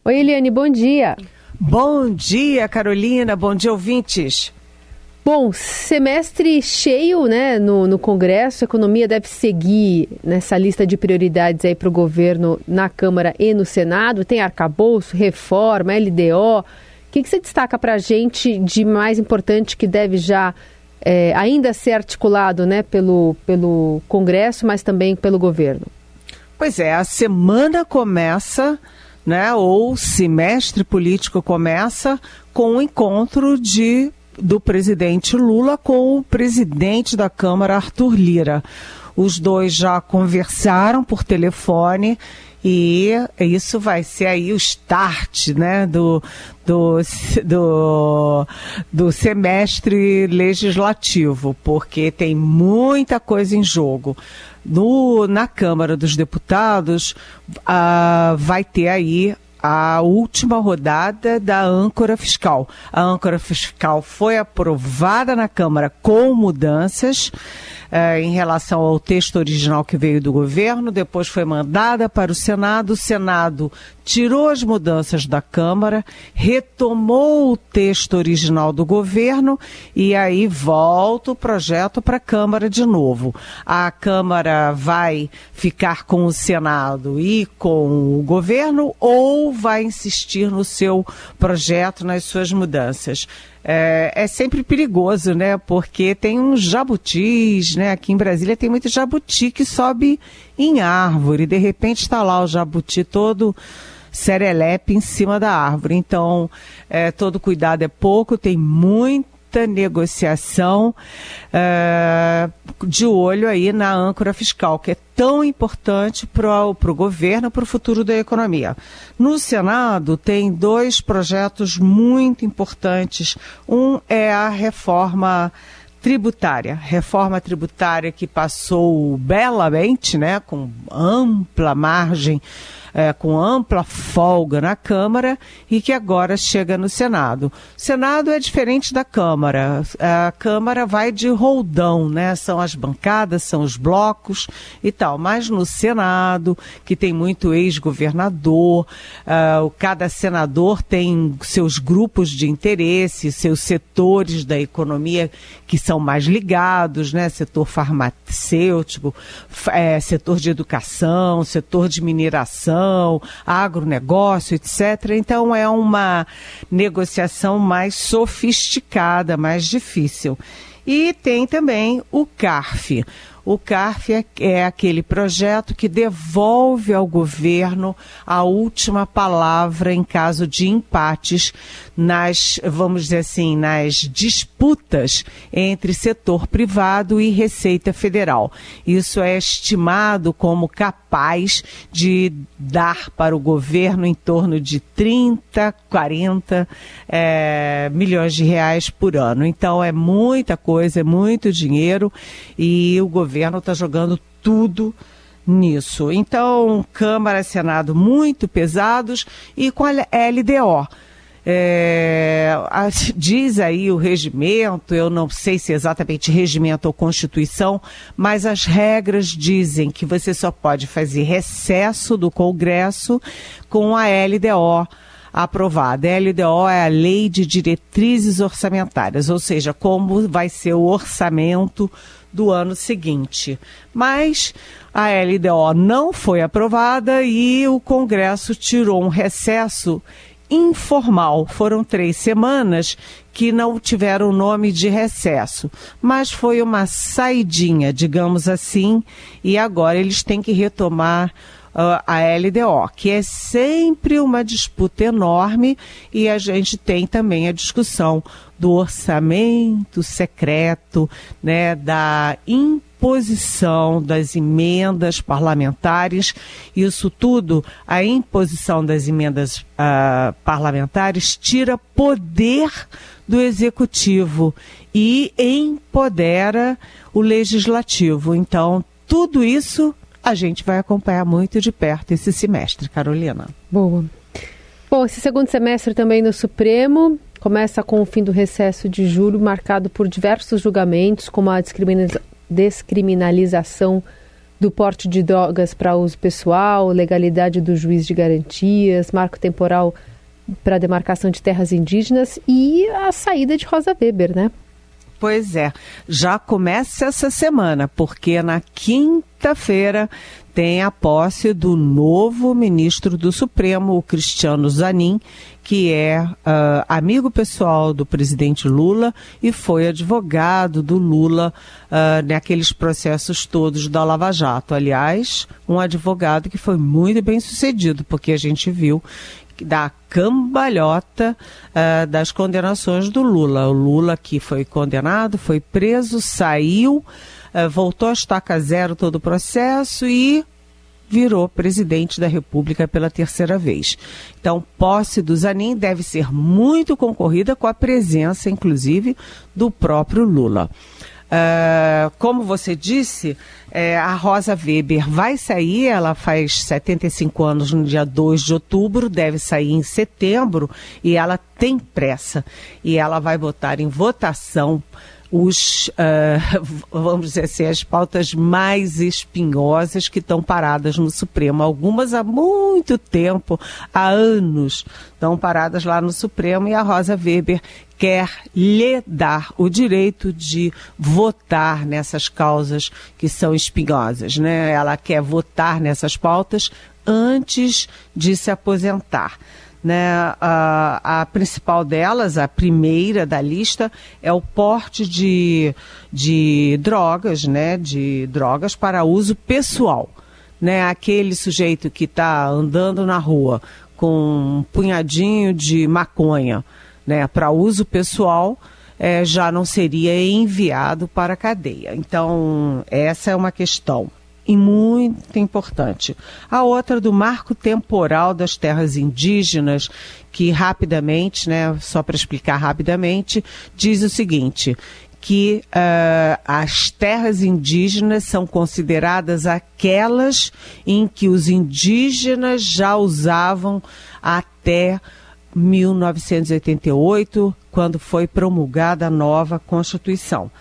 Oi, Eliane, bom dia. Bom dia, Carolina. Bom dia, ouvintes. Bom, semestre cheio, né, no Congresso. A economia deve seguir nessa lista de prioridades aí para o governo na Câmara e no Senado. Tem arcabouço, reforma, LDO. O que você destaca para a gente de mais importante que deve já ainda ser articulado, né, pelo Congresso, mas também pelo governo? Pois é, a semana começa, né, ou o semestre político começa com o encontro do presidente Lula com o presidente da Câmara, Arthur Lira. Os dois já conversaram por telefone e isso vai ser aí o start, né, do semestre legislativo, porque tem muita coisa em jogo. Na Câmara dos Deputados vai ter aí a última rodada da âncora fiscal. A âncora fiscal foi aprovada na Câmara com mudanças em relação ao texto original que veio do governo, depois foi mandada para o Senado tirou as mudanças da Câmara, retomou o texto original do governo e aí volta o projeto para a Câmara de novo. A Câmara vai ficar com o Senado e com o governo ou vai insistir no seu projeto, nas suas mudanças? É sempre perigoso, né? Porque tem uns jabutis, né? Aqui em Brasília tem muito jabuti que sobe em árvore. De repente está lá o jabuti todo serelepe em cima da árvore. Então, todo cuidado é pouco, tem muita negociação de olho aí na âncora fiscal, que é tão importante para o governo, para o futuro da economia. No Senado tem dois projetos muito importantes. Um é a reforma tributária que passou belamente, né, com ampla margem, com ampla folga na Câmara e que agora chega no Senado. O Senado é diferente da Câmara. A Câmara vai de roldão, né? São as bancadas, são os blocos e tal. Mas no Senado, que tem muito ex-governador, cada senador tem seus grupos de interesse, seus setores da economia que são mais ligados, né? Setor farmacêutico, setor de educação, setor de mineração, agronegócio, etc. Então é uma negociação mais sofisticada, mais difícil. E tem também o CARF. O CARF é aquele projeto que devolve ao governo a última palavra em caso de empates vamos dizer assim, nas disputas entre setor privado e Receita Federal. Isso é estimado como capaz de dar para o governo em torno de 30, 40 milhões de reais por ano. Então é muita coisa, é muito dinheiro e o governo está jogando tudo nisso. Então, Câmara e Senado muito pesados e com a LDO. Diz aí o regimento, eu não sei se é exatamente regimento ou Constituição, mas as regras dizem que você só pode fazer recesso do Congresso com a LDO aprovada. A LDO é a Lei de Diretrizes Orçamentárias, ou seja, como vai ser o orçamento do ano seguinte. Mas a LDO não foi aprovada e o Congresso tirou um recesso informal. Foram 3 semanas que não tiveram o nome de recesso, mas foi uma saidinha, digamos assim, e agora eles têm que retomar a LDO, que é sempre uma disputa enorme, e a gente tem também a discussão do orçamento secreto, né, da imposição das emendas parlamentares. Isso tudo, a imposição das emendas parlamentares tira poder do executivo e empodera o legislativo. Então, tudo isso a gente vai acompanhar muito de perto esse semestre, Carolina. Boa. Bom, esse segundo semestre também no Supremo começa com o fim do recesso de julho, marcado por diversos julgamentos, como a descriminalização do porte de drogas para uso pessoal, legalidade do juiz de garantias, marco temporal para demarcação de terras indígenas e a saída de Rosa Weber, né? Pois é, já começa essa semana, porque na quinta-feira tem a posse do novo ministro do Supremo, o Cristiano Zanin, que é amigo pessoal do presidente Lula e foi advogado do Lula naqueles processos todos da Lava Jato. Aliás, um advogado que foi muito bem sucedido, porque a gente viu da cambalhota das condenações do Lula. O Lula que foi condenado, foi preso, saiu, voltou a estaca zero todo o processo e virou presidente da República pela terceira vez. Então, posse do Zanin deve ser muito concorrida, com a presença, inclusive, do próprio Lula. Como você disse, a Rosa Weber vai sair, ela faz 75 anos no dia 2 de outubro, deve sair em setembro e ela tem pressa. E ela vai botar em votação vamos dizer assim, as pautas mais espinhosas que estão paradas no Supremo. Algumas há muito tempo, há anos, estão paradas lá no Supremo e a Rosa Weber quer lhe dar o direito de votar nessas causas que são espinhosas, né? Ela quer votar nessas pautas antes de se aposentar. Né, a principal delas, a primeira da lista, é o porte de drogas, né, de drogas para uso pessoal. Né, aquele sujeito que está andando na rua com um punhadinho de maconha, né, para uso pessoal, já não seria enviado para a cadeia. Então, essa é uma questão. E muito importante. A outra do marco temporal das terras indígenas, que rapidamente, né, só para explicar rapidamente, diz o seguinte, que as terras indígenas são consideradas aquelas em que os indígenas já usavam até 1988, quando foi promulgada a nova Constituição.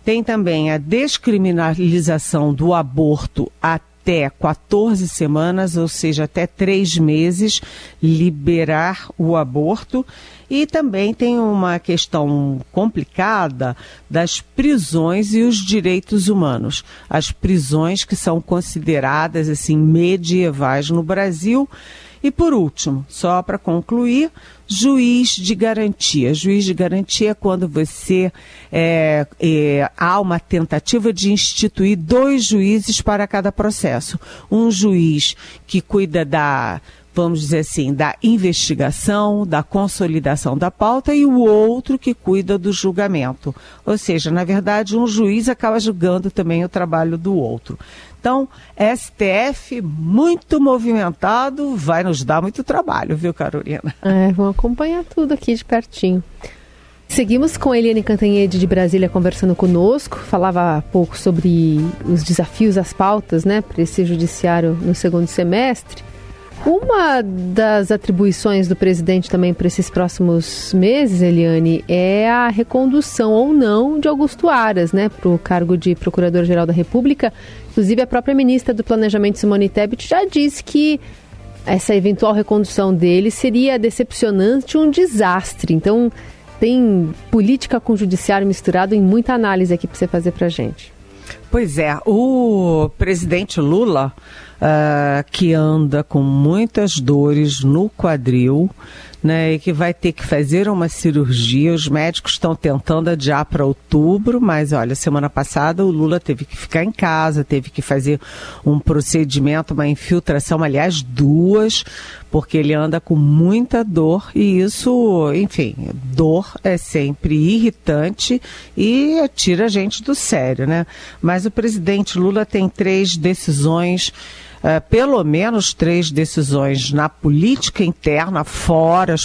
Tem também a descriminalização do aborto até 14 semanas, ou seja, até 3 meses, liberar o aborto. E também tem uma questão complicada das prisões e os direitos humanos. As prisões que são consideradas assim medievais no Brasil. E por último, só para concluir, juiz de garantia. Juiz de garantia é quando você há uma tentativa de instituir 2 juízes para cada processo. Um juiz que cuida vamos dizer assim, da investigação, da consolidação da pauta e o outro que cuida do julgamento. Ou seja, na verdade, um juiz acaba julgando também o trabalho do outro. Então, STF muito movimentado, vai nos dar muito trabalho, viu, Carolina? Vamos acompanhar tudo aqui de pertinho. Seguimos com a Eliane Cantanhede de Brasília conversando conosco, falava há pouco sobre os desafios, as pautas, né, para esse judiciário no segundo semestre. Uma das atribuições do presidente também para esses próximos meses, Eliane, é a recondução ou não de Augusto Aras, né, para o cargo de Procurador-Geral da República. Inclusive, a própria ministra do Planejamento, Simone Tebet, já disse que essa eventual recondução dele seria decepcionante, um desastre. Então, tem política com judiciário misturado em muita análise aqui para você fazer para a gente. Pois é, o presidente Lula, que anda com muitas dores no quadril, né, e que vai ter que fazer uma cirurgia. Os médicos estão tentando adiar para outubro, mas olha, semana passada o Lula teve que ficar em casa, teve que fazer um procedimento, uma infiltração, aliás, 2, porque ele anda com muita dor e isso, enfim, dor é sempre irritante e tira a gente do sério, né? Mas o presidente Lula tem 3 decisões, pelo menos 3 decisões na política interna, fora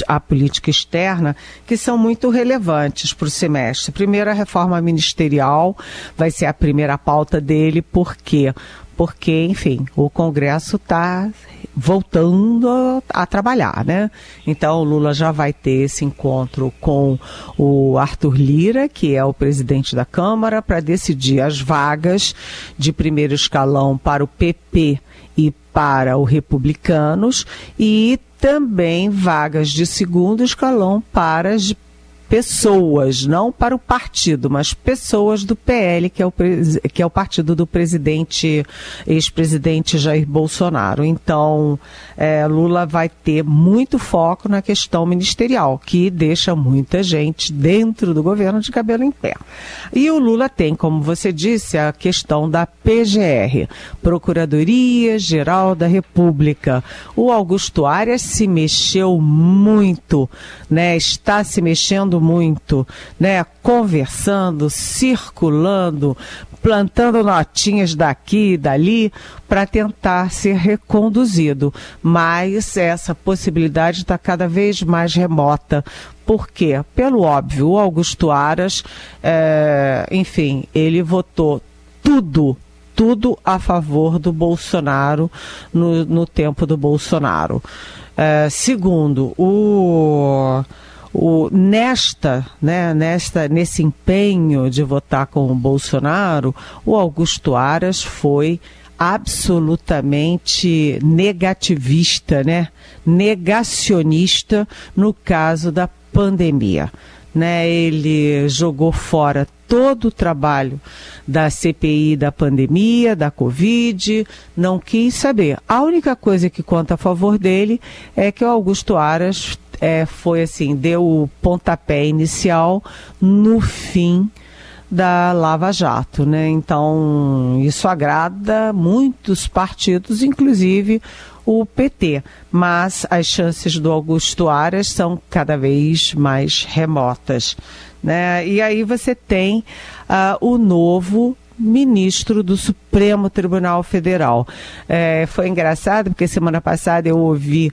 a política externa, que são muito relevantes para o semestre. Primeiro, a reforma ministerial vai ser a primeira pauta dele. Por quê? Porque, enfim, o Congresso está voltando a trabalhar, né? Então o Lula já vai ter esse encontro com o Arthur Lira, que é o presidente da Câmara, para decidir as vagas de primeiro escalão para o PP e para o Republicanos, e também vagas de segundo escalão para as pessoas, não para o partido, mas pessoas do PL, que é o partido do ex-presidente Jair Bolsonaro. Então, Lula vai ter muito foco na questão ministerial, que deixa muita gente dentro do governo de cabelo em pé. E o Lula tem, como você disse, a questão da PGR, Procuradoria-Geral da República. O Augusto Aras se mexeu muito, né? Está se mexendo muito, né? Conversando, circulando, plantando notinhas daqui e dali para tentar ser reconduzido. Mas essa possibilidade está cada vez mais remota. Por quê? Pelo óbvio, o Augusto Aras, enfim, ele votou tudo a favor do Bolsonaro no tempo do Bolsonaro. Segundo, nesse empenho de votar com o Bolsonaro, o Augusto Aras foi absolutamente negativista, né? Negacionista no caso da pandemia, né? Ele jogou fora todo o trabalho da CPI da pandemia, da Covid, não quis saber. A única coisa que conta a favor dele é que o Augusto Aras foi assim, deu o pontapé inicial no fim da Lava Jato, né? Então, isso agrada muitos partidos, inclusive o PT, mas as chances do Augusto Aras são cada vez mais remotas, né? E aí você tem o novo ministro do Supremo Tribunal Federal. Foi engraçado porque semana passada eu ouvi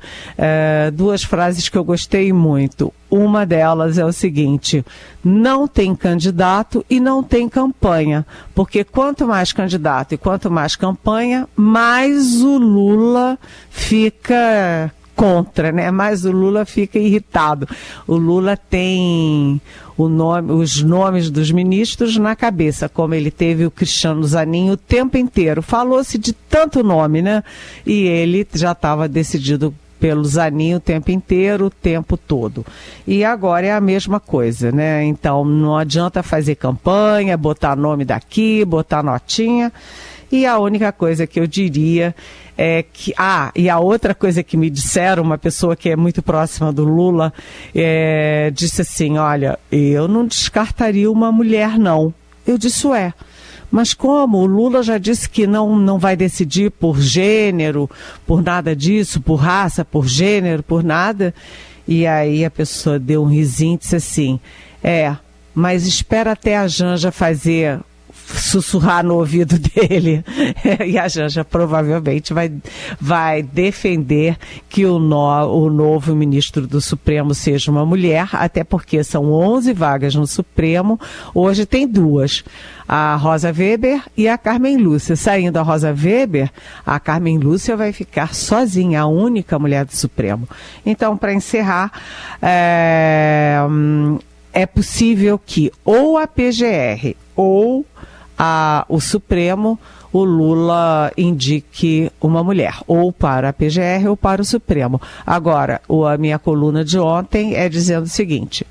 duas frases que eu gostei muito. Uma delas é o seguinte: não tem candidato e não tem campanha, porque quanto mais candidato e quanto mais campanha, mais o Lula fica contra, né? Mas o Lula fica irritado. O Lula tem os nomes dos ministros na cabeça, como ele teve o Cristiano Zanin o tempo inteiro. Falou-se de tanto nome, né? E ele já estava decidido pelo Zanin o tempo inteiro, o tempo todo. E agora é a mesma coisa, né? Então não adianta fazer campanha, botar nome daqui, botar notinha. E a única coisa que eu diria é que... e a outra coisa que me disseram, uma pessoa que é muito próxima do Lula, disse assim: olha, eu não descartaria uma mulher, não. Eu disse, mas como? O Lula já disse que não vai decidir por gênero, por nada disso, por raça, por gênero, por nada. E aí a pessoa deu um risinho e disse assim: mas espera até a Janja sussurrar no ouvido dele. E a Janja provavelmente vai defender que o novo ministro do Supremo seja uma mulher, até porque são 11 vagas no Supremo, hoje tem 2, a Rosa Weber e a Carmen Lúcia. Saindo a Rosa Weber, a Carmen Lúcia vai ficar sozinha, a única mulher do Supremo. Então, para encerrar, é possível que ou a PGR ou o Supremo, o Lula indique uma mulher, ou para a PGR ou para o Supremo. Agora, a minha coluna de ontem é dizendo o seguinte: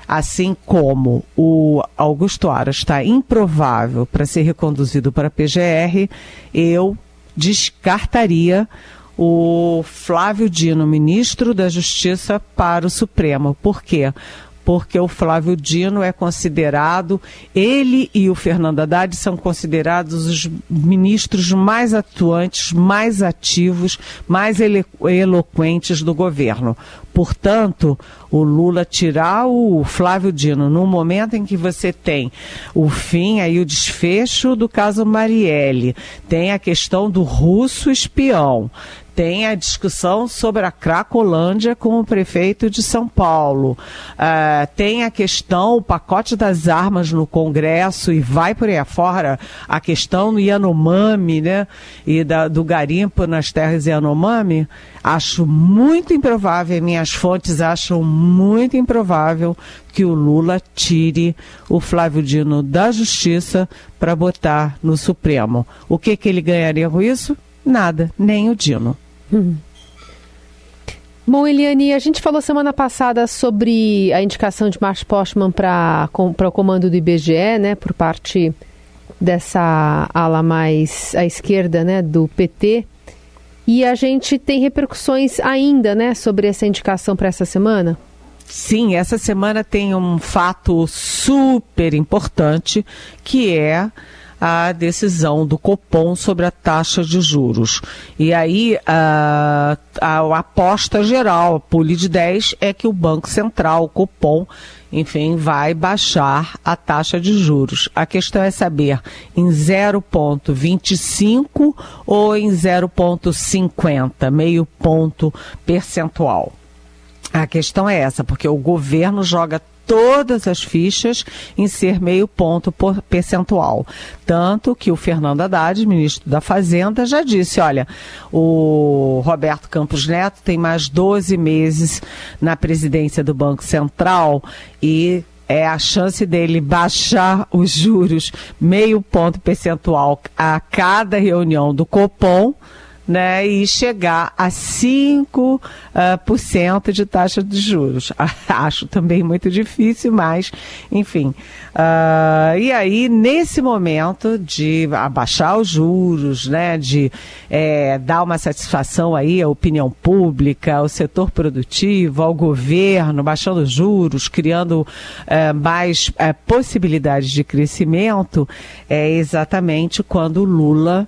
assim como o Augusto Aras está improvável para ser reconduzido para a PGR, eu descartaria o Flávio Dino, ministro da Justiça, para o Supremo. Por quê? Porque o Flávio Dino é considerado, ele e o Fernando Haddad são considerados os ministros mais atuantes, mais ativos, mais eloquentes do governo. Portanto, o Lula tirar o Flávio Dino no momento em que você tem o fim, aí o desfecho do caso Marielle, tem a questão do russo espião, Tem a discussão sobre a Cracolândia com o prefeito de São Paulo. Tem a questão, o pacote das armas no Congresso e vai por aí afora, a questão do Yanomami, né? E do garimpo nas terras Yanomami. Acho muito improvável, minhas fontes acham muito improvável que o Lula tire o Flávio Dino da Justiça para botar no Supremo. O que ele ganharia com isso? Nada, nem o Dino. Bom, Eliane, a gente falou semana passada sobre a indicação de Márcio Postman para o comando do IBGE, né, por parte dessa ala mais à esquerda, né, do PT. E a gente tem repercussões ainda, né, sobre essa indicação para essa semana? Sim, essa semana tem um fato super importante, que é a decisão do Copom sobre a taxa de juros. E aí a aposta geral, a pule de 10, é que o Banco Central, o Copom, enfim, vai baixar a taxa de juros. A questão é saber em 0,25 ou em 0,50, meio ponto percentual. A questão é essa, porque o governo joga todas as fichas em ser meio ponto percentual. Tanto que o Fernando Haddad, ministro da Fazenda, já disse, olha, o Roberto Campos Neto tem mais 12 meses na presidência do Banco Central e é a chance dele baixar os juros meio ponto percentual a cada reunião do Copom, né, e chegar a 5% de taxa de juros. Acho também muito difícil, mas, enfim. E aí, nesse momento de abaixar os juros, né, de dar uma satisfação aí à opinião pública, ao setor produtivo, ao governo, baixando os juros, criando mais possibilidades de crescimento, é exatamente quando o Lula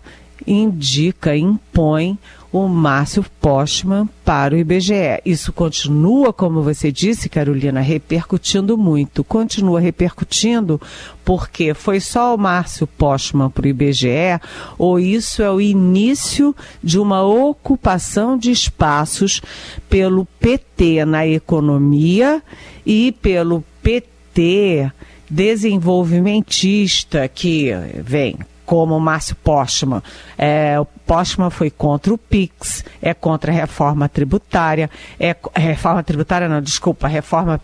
impõe o Márcio Postman para o IBGE. Isso continua, como você disse, Carolina, repercutindo muito. Continua repercutindo porque foi só o Márcio Postman para o IBGE ou isso é o início de uma ocupação de espaços pelo PT na economia e pelo PT desenvolvimentista que vem como o Márcio Postman. O Postman foi contra o PIX, é contra a reforma tributária, reforma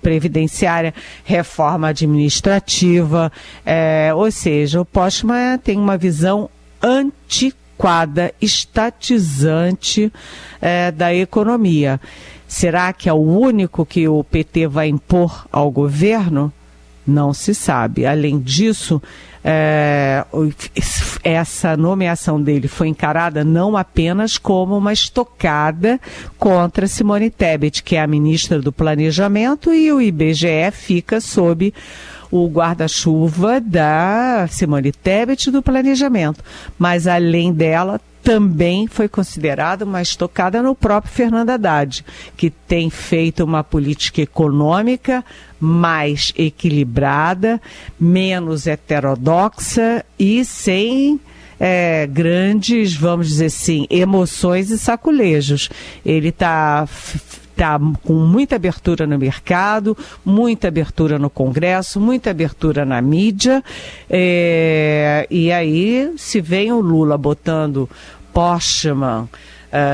previdenciária, reforma administrativa, ou seja, o Postman tem uma visão antiquada, estatizante da economia. Será que é o único que o PT vai impor ao governo? Não se sabe. Além disso, essa nomeação dele foi encarada não apenas como uma estocada contra Simone Tebet, que é a ministra do Planejamento, e o IBGE fica sob o guarda-chuva da Simone Tebet do Planejamento. Mas, além dela, também foi considerada uma estocada no próprio Fernando Haddad, que tem feito uma política econômica mais equilibrada, menos heterodoxa e sem grandes, vamos dizer assim, emoções e saculejos. Ele está com muita abertura no mercado, muita abertura no Congresso, muita abertura na mídia, e aí se vem o Lula botando Postman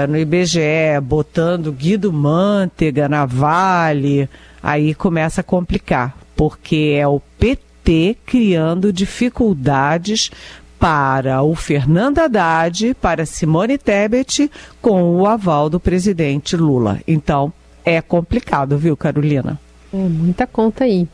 no IBGE, botando Guido Mantega na Vale, aí começa a complicar, porque é o PT criando dificuldades para o Fernando Haddad, para Simone Tebet, com o aval do presidente Lula. Então, é complicado, viu, Carolina? Muita conta aí.